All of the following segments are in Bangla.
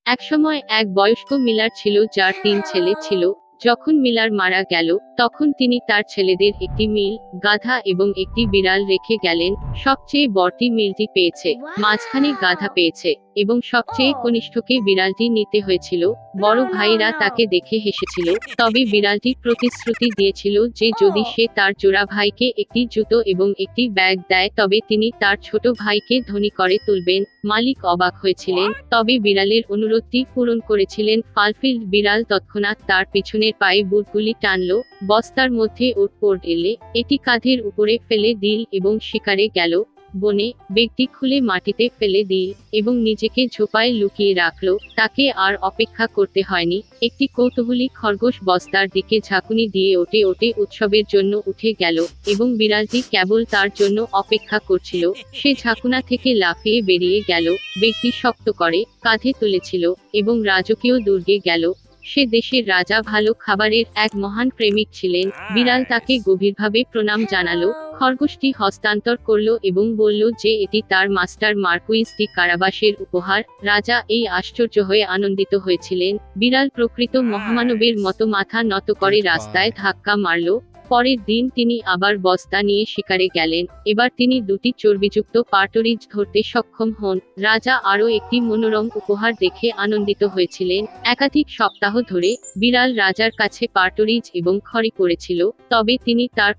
একসময় এক বয়স্ক মিলার ছিল যার ৩ ছেলে ছিল। যখন মিলার মারা গেল, তখন তিনি তার ছেলেদের একটি মিল, গাধা এবং একটি বিড়াল রেখে গেলেন। সবচেয়ে বড়টি মিলটি পেয়েছে, মাঝখানে গাধা পেয়েছে, এবং সবচেয়ে কনিষ্ঠকে বিড়ালটি নিতে হয়েছিল। বড় ভাইরা তাকে দেখে হেসেছিল, তবে বিড়ালটি প্রতিশ্রুতি দিয়েছিল যে যদি সে তার জোড়া ভাইকে একটি জুতো এবং একটি ব্যাগ দেয় তবে তিনি তার ছোট ভাইকে ধনী করে তুলবেন। মালিক অবাক হয়েছিলেন, তবে বিড়ালের অনুরোধটি পূরণ করেছিলেন। ফালফিল্ড বিড়াল তৎক্ষণাৎ তার পিছনের পায়ে বুটগুলি টানল, বস্তার মধ্যে ওট এলে এটি কাঁধের উপরে ফেলে দিল এবং শিকারে গেল। বনে ব্যাগটি খুলে মাটিতে ফেলে দিল এবং নিজেকে ঝোপায় লুকিয়ে রাখল। তাকে আর অপেক্ষা করতে হয়নি। একটি কৌতূহলী খরগোশ বস্তার দিকে ঝাঁকুনি দিয়ে ওটে ওটে উৎসবের জন্য উঠে গেল এবং বিড়ালটি কেবল তার জন্য অপেক্ষা করছিল। সে ঝাঁকুনা থেকে লাফিয়ে বেরিয়ে গেল, ব্যাগটি শক্ত করে কাঁধে তুলেছিল এবং রাজকীয় দুর্গে গেল। সে দেশের রাজা ভালো খাবারের এক মহান প্রেমিক ছিলেন। বিড়াল তাকে গভীরভাবে প্রণাম জানালো। খরগোশটি হস্তান্তর করল এবং বলল যে এটি তার মাস্টার মার্কুইস ডি কারাবাসের উপহার। রাজা এই আশ্চর্য হয়ে আনন্দিত হয়েছিলেন। বিড়াল প্রকৃত মহামানবের মতো মাথা নত করে রাস্তায় ধাক্কা মারল। পরের দিন তিনি আবার বস্তা নিয়ে শিকারে গেলেন। এবার তিনি দুটি চর্বিযুক্ত পার্টরিজ ধরতে সক্ষম হন। রাজা আরও একটি মনোরম উপহার দেখে আনন্দিত হয়েছিলেন। একাধিক সপ্তাহ ধরে বিড়াল রাজার কাছে পার্টরিজ এবং খড়ি করেছিল, তবে তিনি তার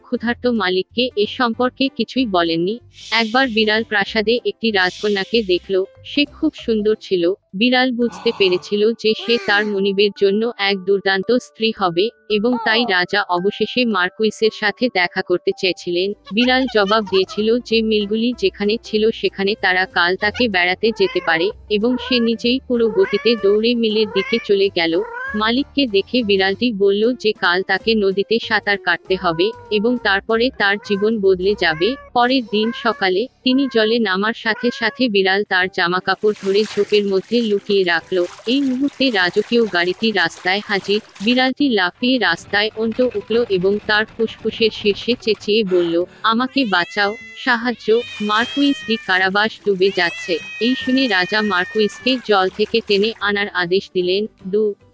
ক্ষুধার্ত মালিককে এ সম্পর্কে কিছুই বলেননি। একবার বিড়াল প্রাসাদে একটি রাজকন্যাকে দেখল। সে খুব সুন্দর ছিল। বিড়াল বুঝতে পেরেছিল যে সে তার মনিবের জন্য এক দুর্দান্ত স্ত্রী হবে, এবং তাই রাজা অবশেষে মার্কুইসের সাথে দেখা করতে চেয়েছিলেন। বিড়াল জবাব দিয়েছিল যে মিলগুলি যেখানে ছিল সেখানে তারা কাল তাকে বেড়াতে যেতে পারে, এবং সে নিজেই পুরো গতিতে দৌড়ে মিলের দিকে চলে গেল। মালিককে দেখে বিড়ালটি বলল যে কাল তাকে নদীতে সাঁতার কাটতে হবে এবং তারপরে তার জীবন বদলে যাবে। পরের দিন সকালে তিনি জলে নামার সাথে সাথে বিড়াল তার জামাকাপড় ধরে ঝোপের মধ্যে লুকিয়ে রাখল। এই মুহূর্তে রাজকীয় গাড়িটি রাস্তায় হাজির। বিড়ালটি লাফিয়ে রাস্তায় উঠল এবং তার ফুসফুসের শীর্ষে চেঁচিয়ে বলল, আমাকে বাঁচাও, সাহায্য, মার্কুইস ডি কারাবাস ডুবে যাচ্ছে। এই শুনে রাজা মার্কুইসকে জল থেকে টেনে আনার আদেশ দিলেন।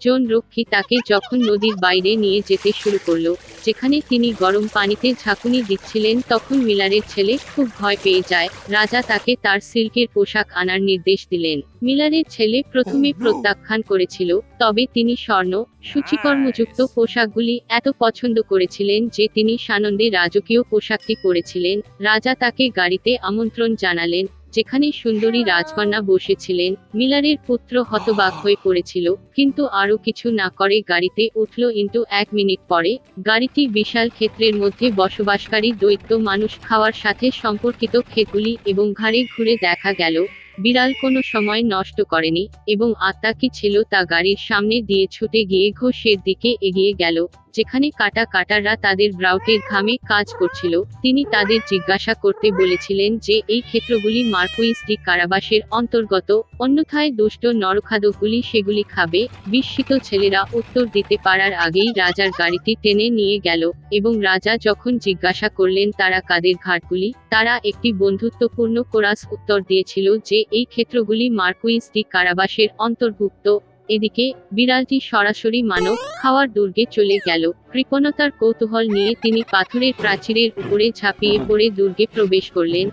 জন রক্ষী তাকে যখন নদীর বাইরে নিয়ে যেতে শুরু করলো, যেখানে তিনি গরম পানিতে ঝাঁকুনি দিচ্ছিলেন, তখন মিলারের ছেলে খুব ভয় পেয়ে যায়। রাজা তাকে তার সিল্কের পোশাক আনার নির্দেশ দিলেন। মিলারের ছেলে প্রথমে প্রত্যাখ্যান করেছিল, তবে তিনি স্বর্ণ সূচিকর্মযুক্ত পোশাকগুলি এত পছন্দ করেছিলেন যে তিনি সানন্দে রাজকীয় পোশাকটি পরেছিলেন। রাজা তাকে গাড়িতে আমন্ত্রণ জানালেন, যেখানে সুন্দরী রাজকন্যা বসেছিলেন। মিলারের পুত্র হতবাক হয়ে পড়েছিল, কিন্তু আরও কিছু না করে গাড়িতে উঠল। 1 মিনিট পরে গাড়িটি বিশাল ক্ষেত্রের মধ্যে বসবাসকারী দৈত্য মানুষ খাওয়ার সাথে সম্পর্কিত ক্ষেতগুলি এবং ঘাড়ে ঘুরে দেখা গেল। বিড়াল কোনো সময় নষ্ট করেনি এবং আত্মা কি ছিল তা গাড়ির সামনে দিয়ে ছুটে গিয়ে ঘোষের দিকে এগিয়ে গেল, যেখানে কাটাররা তাদের ব্রাউটের ঘামে কাজ করছিল। তিনি তাদের জিজ্ঞাসা করতে বলেছিলেন যে এই ক্ষেত্রগুলি মার্কুইস ডি কারাবাসের অন্তর্গত, অন্যথায় দুষ্ট নরখাদকগুলি সেগুলি খাবে। বিস্মিত ছেলেরা উত্তর দিতে পারার আগেই রাজার গাড়িটি টেনে নিয়ে গেল, এবং রাজা যখন জিজ্ঞাসা করলেন তারা কাদের ঘাটগুলি, তারা একটি বন্ধুত্বপূর্ণ কোরাস উত্তর দিয়েছিল যে এই ক্ষেত্রগুলি মার্কুইস ডি কারাবাসের অন্তর্ভুক্ত। এদিকে বিড়ালটি সরাসরি মানব খাওয়ার দুর্গে চলে গেল। কৃপণতার কৌতূহল নিয়ে তিনি পাথরের প্রাচীরের উপরে ঝাঁপিয়ে পড়ে দুর্গে প্রবেশ করলেন।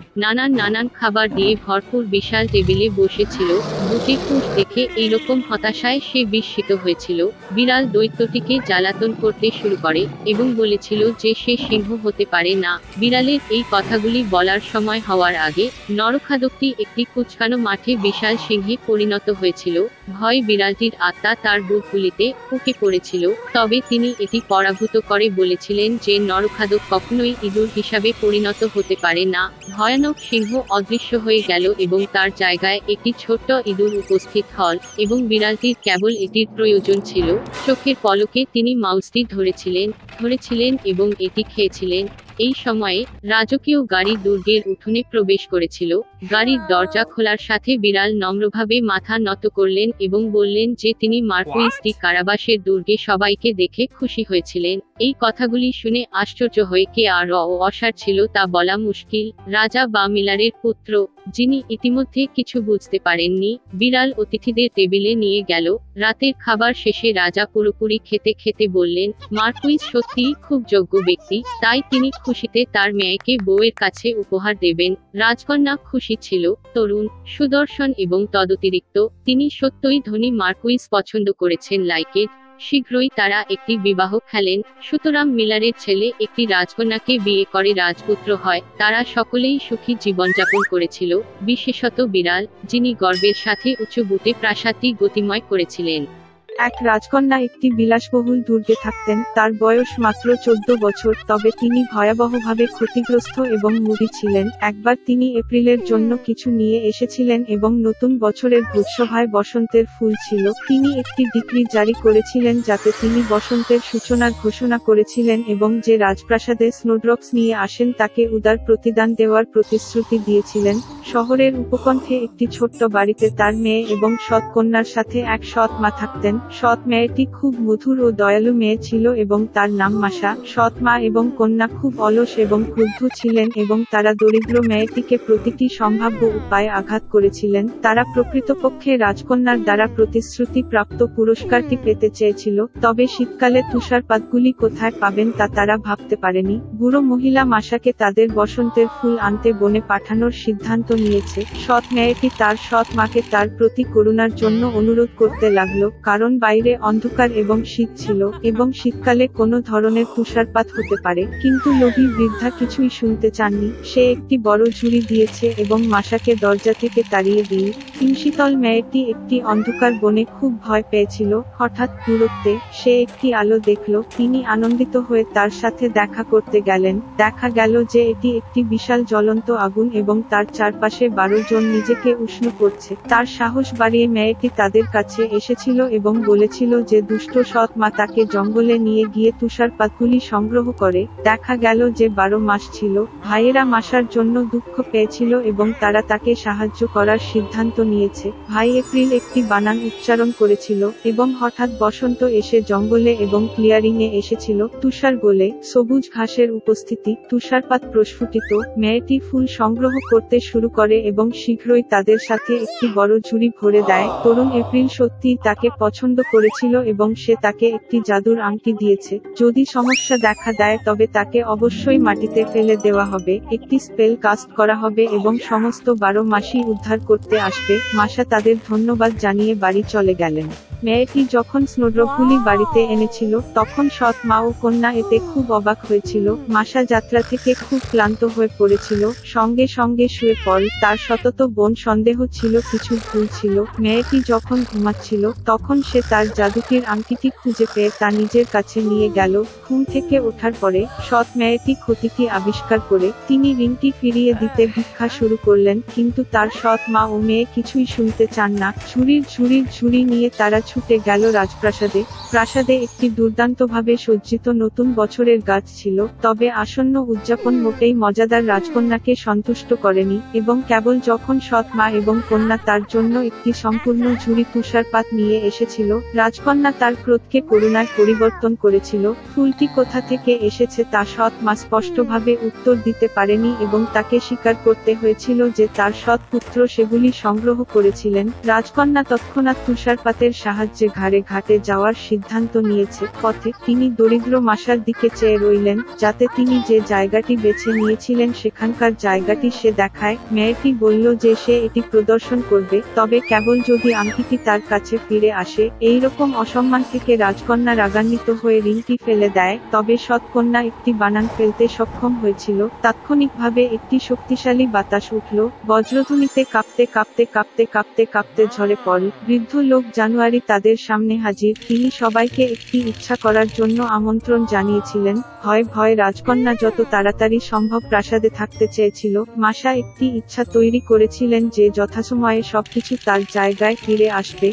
নানান খাবার দিয়ে ভরপুর বিশাল টেবিলে বসেছিল। দুটি কুশ দেখে এইরকম হতাশায় সে বিস্মিত হয়েছিল। বিড়াল দৈত্যটিকে জ্বালাতন করতে শুরু করে এবং বলেছিল যে সে সিংহ হতে পারে না। বিড়ালের এই কথাগুলি বলার সময় হওয়ার আগে নরখাদকটি একটি কুচকানো মাঠে বিশাল সিংহে পরিণত হয়েছিল। ভয় বিড়ালটির আত্মা তার বুকগুলিতে উঠে পড়েছিল, তবে তিনি এটি পরাভূত করে বলেছিলেন যে নরখাদক কখনোই ইঁদুর হিসাবে পরিণত হতে পারে না। ভয়ানক সিংহ অদৃশ্য হয়ে গেল এবং তার জায়গায় একটি ছোট্ট ইঁদুর উপস্থিত হল, এবং বিড়ালটির কেবল এটির প্রয়োজন ছিল। চোখের পলকে তিনি মাউসটি ধরেছিলেন এবং এটি খেয়েছিলেন। এই সময়ে রাজকীয় গাড়ি দুর্গের উঠোনে প্রবেশ করেছিল। গাড়ির দরজা খোলার সাথে বিড়াল নম্রভাবে মাথা নত করলেন এবং বললেন যে তিনি মার্কুইস ডি কারাবাসের দুর্গে সবাইকে দেখে খুশি হয়েছিলেন। এই কথাগুলি শুনে আশ্চর্য হয়ে কে আর অসার ছিল তা বলা মুশকিল। রাজা বা মিলারের পুত্র, যিনি ইতিমধ্যে কিছু বুঝতে পারেননি, বিড়াল অতিথিদের টেবিলে নিয়ে গেল। রাতের খাবার শেষে রাজা পুরোপুরি খেতে খেতে বললেন, মার্কুইস সত্যিই খুব যোগ্য ব্যক্তি, তাই তিনি খুশিতে তার মেয়েকে বউয়ের কাছে উপহার দেবেন। রাজকন্যা খুশি ছিল, তরুণ, সুদর্শন এবং তদতিরিক্ত তিনি সত্যই ধনী মার্কুইস পছন্দ করেছেন লাইকেট। শীঘ্রই তারা একটি বিবাহ খেলেন। সুতরাং মিলারের ছেলে একটি রাজকন্যাকে বিয়ে করে রাজপুত্র হয়। তারা সকলেই সুখী জীবনযাপন করেছিল, বিশেষত বিড়াল, যিনি গর্বের সাথে উঁচু বুটে প্রাসাদটি গতিময় করেছিলেন। এক রাজকন্যা একটি বিলাসবহুল দুর্গে থাকতেন। তার বয়স মাত্র 14 বছর, তবে তিনি ভয়াবহভাবে ক্ষতিগ্রস্ত এবং মুদি ছিলেন। একবার তিনি এপ্রিলের জন্য কিছু নিয়ে এসেছিলেন এবং নতুন বছরের ভোজসভায় বসন্তের ফুল ছিল। তিনি একটি ডিক্রি জারি করেছিলেন যাতে তিনি বসন্তের সূচনার ঘোষণা করেছিলেন এবং যে রাজপ্রাসাদে স্নোড্রপস নিয়ে আসেন তাকে উদার প্রতিদান দেওয়ার প্রতিশ্রুতি দিয়েছিলেন। শহরের উপকণ্ঠে একটি ছোট্ট বাড়িতে তার মেয়ে এবং সৎ কন্যার সাথে এক সৎ মা থাকতেন। সৎ মেয়েটি খুব মধুর ও দয়ালু মেয়ে ছিল এবং তার নাম মাসা। সৎ মা এবং কন্যা খুব অলস এবং ক্রুদ্ধ ছিলেন এবং তারা দরিদ্র মেয়েটিকে প্রতিটি সম্ভাব্য উপায়ে আঘাত করেছিলেন। তারা প্রকৃতপক্ষে রাজকন্যার দ্বারা প্রতিশ্রুতি প্রাপ্ত পুরস্কারটি পেতে চেয়েছিল, তবে শীতকালে তুষারপাতগুলি কোথায় পাবেন তা তারা ভাবতে পারেনি। বুড়ো মহিলা মাসাকে তাদের বসন্তের ফুল আনতে বনে পাঠানোর সিদ্ধান্ত নিয়েছে। সৎ মেয়েটি তার সৎ মাকে তার প্রতি করুণার জন্য অনুরোধ করতে লাগলো, কারণ বাইরে অন্ধকার এবং শীত ছিল এবং শীতকালে কোনো ধরনের তুষারপাত হতে পারে। কিন্তু লোভী বৃদ্ধা কিছুই শুনতে চাননি। সে একটি বড় ঝুড়ি দিয়েছে এবং মাসাকে দরজা থেকে তাড়িয়ে দিয়ে হিমশীতল মেয়েটি একটি অন্ধকার বনে খুব ভয় পেয়েছিল। হঠাৎ দূরত্বে সে একটি আলো দেখল। তিনি আনন্দিত হয়ে তার সাথে দেখা করতে গেলেন। দেখা গেল যে এটি একটি বিশাল জ্বলন্ত আগুন এবং তার চারপাশে 12 জন নিজেকে উষ্ণ করছে। তার সাহস বাড়িয়ে মেয়েটি তাদের কাছে এসেছিল এবং বলেছিল যে দুষ্ট সৎ মা তাকে জঙ্গলে নিয়ে গিয়ে তুষারপাতগুলি সংগ্রহ করে। দেখা গেল যে 12 মাস ছিল। ভাইয়েরা মাসার জন্য দুঃখ পেয়েছিল এবং তারা তাকে সাহায্য করার সিদ্ধান্ত নিয়েছে। ভাই এপ্রিল একটি বানান উচ্চারণ করেছিল এবং হঠাৎ বসন্ত এসে জঙ্গলে এবং ক্লিয়ারিং এ এসেছিল। তুষার গোলে সবুজ ঘাসের উপস্থিতি, তুষারপাত প্রস্ফুটিত। মেয়েটি ফুল সংগ্রহ করতে শুরু করে এবং শীঘ্রই তাদের সাথে একটি বড় ঝুড়ি ভরে দেয়। তরুণ এপ্রিল সত্যিই তাকে পছন্দ করেছিল এবং সে তাকে একটি জাদুর আংটি দিয়েছে। যদি সমস্যা দেখা দেয় তবে তাকে অবশ্যই মাটিতে ফেলে দেওয়া হবে। একটি স্পেল কাস্ট করা হবে এবং সমস্ত 12 মাসই উদ্ধার করতে আসবে। মাসা তাদের ধন্যবাদ জানিয়ে বাড়ি চলে গেলেন। মেয়েটি যখন স্নোড্রপগুলি বাড়িতে এনেছিল তখন সৎ মা ও কন্যা এতে খুব অবাক হয়েছিল। মাসা যাত্রা থেকে খুব ক্লান্ত হয়ে পড়েছিল, সঙ্গে সঙ্গে শুয়ে পড়ে। তার সতত বোন সন্দেহ ছিল কিছু ভুল ছিল। মেয়েটি যখন ঘুমাচ্ছিল তখন সে তার জাদুকির আংটিটি খুঁজে পেয়ে তা নিজের কাছে নিয়ে গেল। ঘুম থেকে ওঠার পরে সৎ মেয়েটি ক্ষতিটি আবিষ্কার করে তিনি রিংটি ফিরিয়ে দিতে ভিক্ষা শুরু করলেন, কিন্তু তার সৎ মা ও মেয়ে কিছুই শুনতে চান না। ঝুড়ির ঝুড়ি নিয়ে তারা ছুটে গেল রাজপ্রাসাদে। প্রাসাদে একটি দুর্দান্তভাবে সজ্জিত নতুন বছরের গাছ ছিল, তবে আসন্ন উদযাপন মোটেই মজাদার রাজকন্যাকে সন্তুষ্ট করেনি এবং কেবল যখন সৎ মা এবং কন্যা তার জন্য একটি সম্পূর্ণ ঝুড়ি তুষারপাত নিয়ে এসেছিল, রাজকন্যা তার ক্রোধকে করুণায় পরিবর্তন করেছিল। ফুলটি কোথা থেকে এসেছে তা সৎ মা স্পষ্টভাবে উত্তর দিতে পারেনি এবং তাকে স্বীকার করতে হয়েছিল যে তার সৎ পুত্র সেগুলি সংগ্রহ করেছিলেন। রাজকন্যা তৎক্ষণাৎ তুষারপাতের সাহায্যে ঘাটে যাওয়ার সিদ্ধান্ত নিয়েছে। পথে তিনি দরিদ্র মাসার দিকে চেয়ে রইলেন, যাতে তিনি যে জায়গাটি বেছে নিয়েছিলেন সেখানকার জায়গাটি সে দেখায়। মেয়েটি বলল যে সে এটি প্রদর্শন করবে, তবে কেবল যদি আংটিটি তার কাছে ফিরে আসে। এইরকম অসম্মান থেকে রাজকন্যা রাগান্বিত হয়ে রিংটি ফেলে দেয়, তবে সৎ কন্যা একটি বানান ফেলতে সক্ষম হয়েছিল। তাৎক্ষণিকভাবে একটি শক্তিশালী বাতাস উঠল, বজ্রধ্বনিতে কাঁপতে কাঁপতে কাঁপতে কাঁপতে কাঁপতে ঝরে পড়ল। বৃদ্ধ লোক জানুয়ারি তাদের সামনে হাজির। তিনি সবাইকে একটি ইচ্ছা করার জন্য আমন্ত্রণ জানিয়েছিলেন। ভয় ভয় রাজকন্যা যত তাড়াতাড়ি সম্ভব প্রাসাদে থাকতে চেয়েছিল। মাসা একটি ইচ্ছা তৈরি করেছিলেন যে যথাসময়ে সবকিছু তার জায়গায় ফিরে আসবে।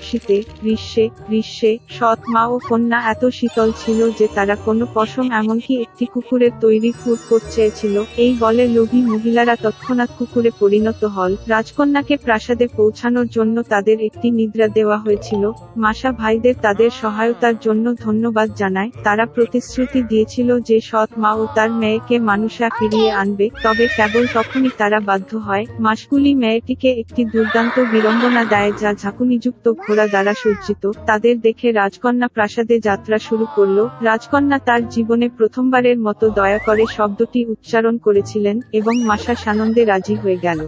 শীতে গ্রীষ্মে সৎ মা ও কন্যা এত শীতল ছিল যে তারা কোনো পশম এমনকি একটি কুকুরের তৈরি ফুড চেয়েছিল। এই বলে লোভী মহিলারা তৎক্ষণাৎ কুকুরে পরিণত হল। রাজকন্যাকে প্রাসাদে পৌঁছানোর জন্য তাদের একটি নিদ্রা দেওয়া হয়েছিল। মাসা ভাইদের তাদের সহায়তার জন্য ধন্যবাদ জানায়। তারা প্রতিশ্রুতি দিয়েছিল যে সৎ মা ও তার মেয়েকে মানুষা ফিরিয়ে আনবে, তবে কেবল তখনই তারা বাধ্য হয়। মাসগুলি মেয়েটিকে একটি দুর্দান্ত বিড়ম্বনা দেয় যা ঝাঁকুনিযুক্ত ঘোড়া দ্বারা সজ্জিত। তাদের দেখে রাজকন্যা প্রাসাদে যাত্রা শুরু করল। রাজকন্যা তার জীবনে প্রথমবারের মতো দয়া করে শব্দটি উচ্চারণ করেছিলেন এবং মাসা সানন্দে রাজি হয়ে গেল।